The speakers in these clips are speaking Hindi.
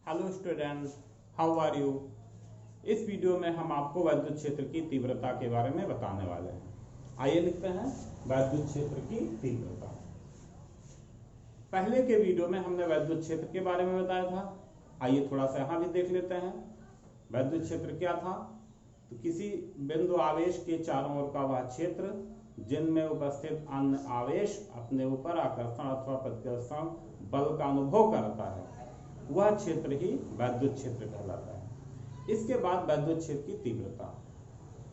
Hello students, how are you. इस वीडियो में हम आपको वैद्युत क्षेत्र की तीव्रता के बारे में बताने वाले हैं। आइए लिखते हैं वैद्युत क्षेत्र की तीव्रता। पहले के वीडियो में हमने वैद्युत क्षेत्र के बारे में बताया था। आइए थोड़ा सा यहाँ भी देख लेते हैं। वैद्युत क्षेत्र क्या था? तो किसी बिंदु आवेश के चारों ओर का वह क्षेत्र जिनमें उपस्थित अन्य आवेश अपने ऊपर आकर्षण अथवा प्रतिकर्षण बल का अनुभव करता है, वह क्षेत्र ही वैद्युत क्षेत्र कहलाता है। इसके बाद वैद्युत क्षेत्र की तीव्रता,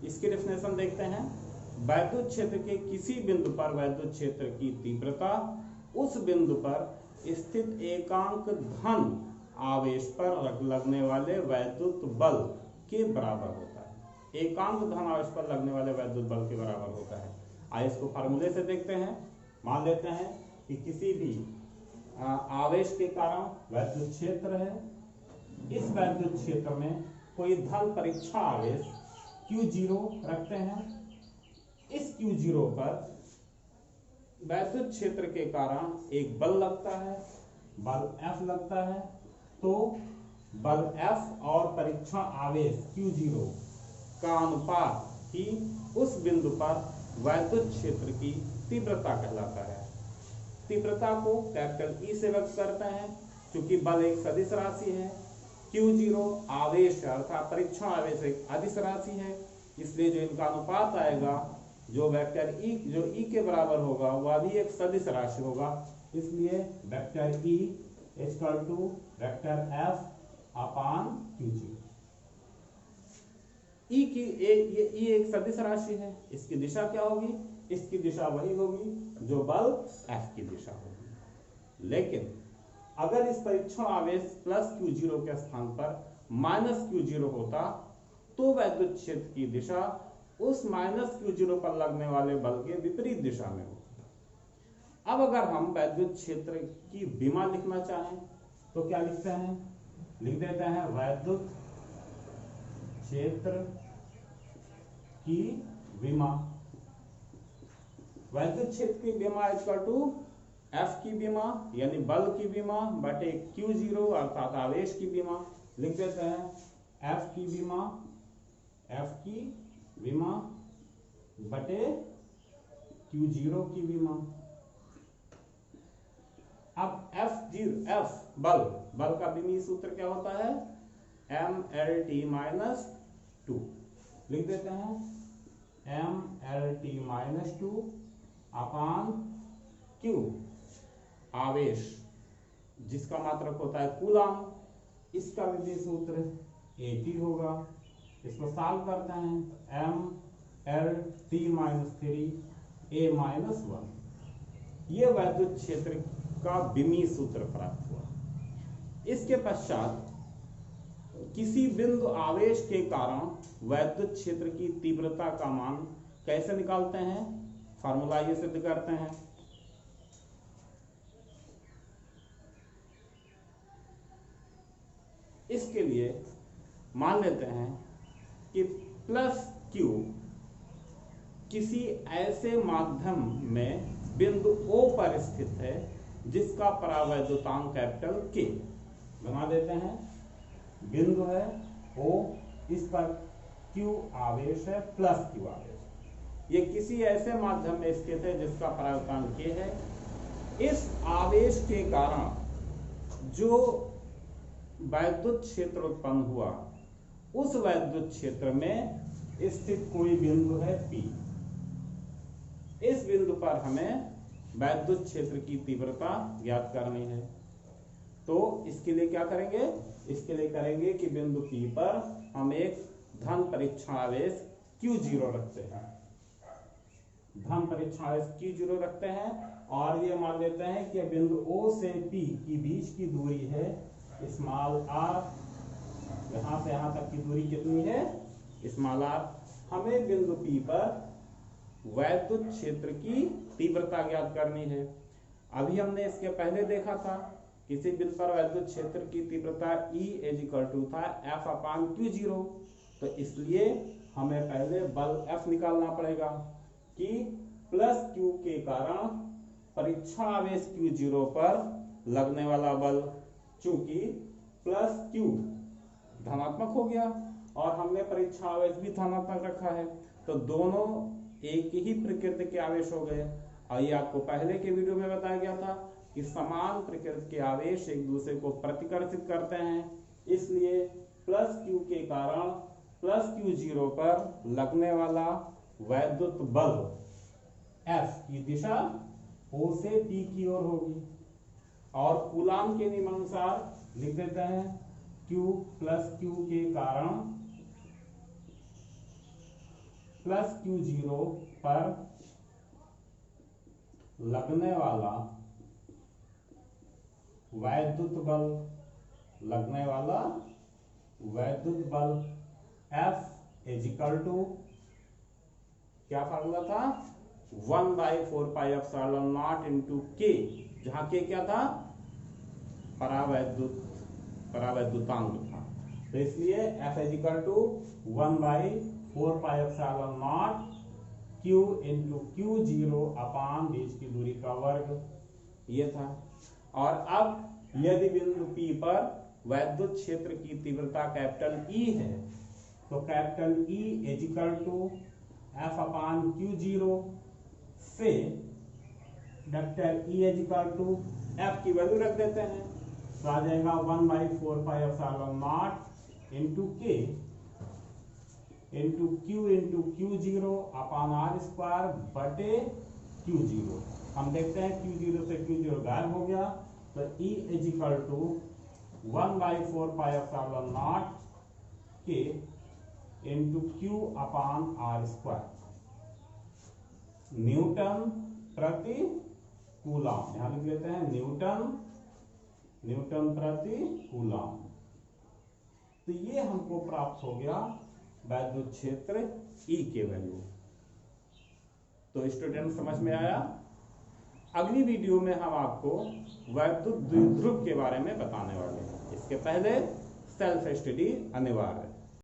इसकी डेफिनेशन देखते हैं। वैद्युत क्षेत्र के किसी बिंदु पर वैद्युत क्षेत्र की तीव्रता उस बिंदु पर स्थित एकांक धन आवेश पर लगने वाले वैद्युत बल के बराबर होता है। एकांक धन आवेश पर लगने वाले वैद्युत बल के बराबर होता है। आइए इसको फार्मूले से देखते हैं। मान लेते हैं कि किसी भी आवेश के कारण वैद्युत क्षेत्र है। इस वैद्युत क्षेत्र में कोई धन परीक्षण आवेश Q0 रखते हैं। इस Q0 पर वैद्युत क्षेत्र के कारण एक बल लगता है, बल F लगता है। तो बल F और परीक्षण आवेश Q0 का अनुपात ही उस बिंदु पर वैद्युत क्षेत्र की तीव्रता कहलाता है। तीव्रता को कैपिटल E से व्यक्त करते हैं। क्योंकि बल एक सदिश राशि है, Q0 आवेश अर्थात परीक्षण आवेश एक अदिश राशि है, इसलिए जो इनका अनुपात आएगा, जो वेक्टर E जो E के बराबर होगा, वह भी एक सदिश राशि होगा। इसलिए vector E equal to vector F upon Q0। E एक सदिश राशि है, इसकी दिशा क्या होगी? इसकी दिशा वही होगी जो बल F की दिशा होगी। लेकिन अगर इस परीक्षण आवेश प्लस Q0 के स्थान पर माइनस Q0 होता तो वैद्युत क्षेत्र की दिशा उस माइनस Q0 पर लगने वाले बल के विपरीत दिशा में होती। अब अगर हम वैद्युत क्षेत्र की विमा लिखना चाहें तो क्या लिखते हैं? लिख देते हैं वैद्युत क्षेत्र की विमा। वैद्युत क्षेत्र की विमा इक्वल टू F की विमा यानी बल की विमा बटे Q0 अर्थात आवेश की विमा। लिख देते हैं F की विमा बटे Q0 की विमा। अब F बल का विमीय सूत्र क्या होता है? mLT-2। लिख देते हैं mLT-2 अपान Q आवेश जिसका मात्रक होता है कूलम, इसका विमीय सूत्र AT होगा। इसको सॉल्व करते हैं mLT-3 A-1। ये वैद्युत क्षेत्र का विमीय सूत्र प्राप्त हुआ। इसके पश्चात किसी बिंदु आवेश के कारण वैद्युत क्षेत्र की तीव्रता का मान कैसे निकालते हैं? फार्मूला ये सिद्ध करते हैं। इसके लिए मान लेते हैं कि प्लस Q किसी ऐसे माध्यम में बिंदु O पर स्थित है जिसका परावैद्युतांक कैपिटल K। बना देते हैं बिंदु है O, इस पर Q आवेश है प्लस Q आवेश। ये किसी ऐसे माध्यम में स्थित है जिसका परावैद्युतांक K है। इस आवेश के कारण जो वैद्युत क्षेत्र उत्पन्न हुआ, उस वैद्युत क्षेत्र में स्थित कोई बिंदु है P। इस बिंदु पर हमें वैद्युत क्षेत्र की तीव्रता ज्ञात करनी है। तो इसके लिए क्या करेंगे? इसके लिए करेंगे कि बिंदु P पर हम एक धन परीक्षण आवेश Q0 रखते हैं। धन परीक्षण आवेश Q0 रखते हैं और ये मान लेते हैं कि बिंदु O से P की बीच की दूरी है स्मॉल r। यहां से यहां तक की दूरी कितनी है? Small r। हमें बिंदु P पर वैद्युत क्षेत्र की तीव्रता ज्ञात करनी है। अभी हमने इसके पहले देखा था किसी बिंदु पर वैद्युत क्षेत्र की तीव्रता E = था F अपान Q0। तो इसलिए हमें पहले बल F निकालना पड़ेगा कि प्लस Q के कारण परीक्षण आवेश Q0 पर लगने वाला बल, चूंकि प्लस क्यू धनात्मक हो गया और हमने परीक्षा आवेश भी धनात्मक रखा है, तो दोनों एक ही प्रकृति के आवेश हो गए। और ये आपको पहले के वीडियो में बताया गया था कि समान प्रकृति के आवेश एक दूसरे को प्रतिकर्षित करते हैं, इसलिए प्लस क्यू के कारण प्लस क्यू जीरो पर लगने वाला वैद्युत बल F की दिशा O से P की ओर होगी। और कूलाम के नियमानुसार लिख देते हैं Q प्लस Q के कारण प्लस Q जीरो पर लगने वाला वैद्युत बल F इजिकल टू क्या फार्मूला था 1/4πε0 इंटू K, जहां K क्या था परावैद्युतांक था, तो इसलिए F is equal to 1/4πε0 Q into Q zero upon बीच की दूरी का वर्ग, ये था। और अब यदि बिंदु P पर वैद्युत क्षेत्र की तीव्रता कैपिटल E है, तो capital E is equal to F upon Q zero से vector E is equal to F की वैल्यू रख देते हैं, तो आ जाएगा 1/4πε0 into K into Q zero upon R square बटे Q जीरो। हम देखते हैं Q जीरो से Q जीरो गायब हो गया, तो E is equal to 1/4πε0 K into Q upon R square newton प्रति कूलाम, यहां लिख लेते हैं न्यूटन प्रति कूलाम। तो ये हमको प्राप्त हो गया वैद्युत क्षेत्र E के वैल्यू। तो स्टूडेंट समझ में आया। अगली वीडियो में हम आपको वैद्युत द्विध्रुव के बारे में बताने वाले हैं, इसके पहले सेल्फ स्टडी अनिवार्य है।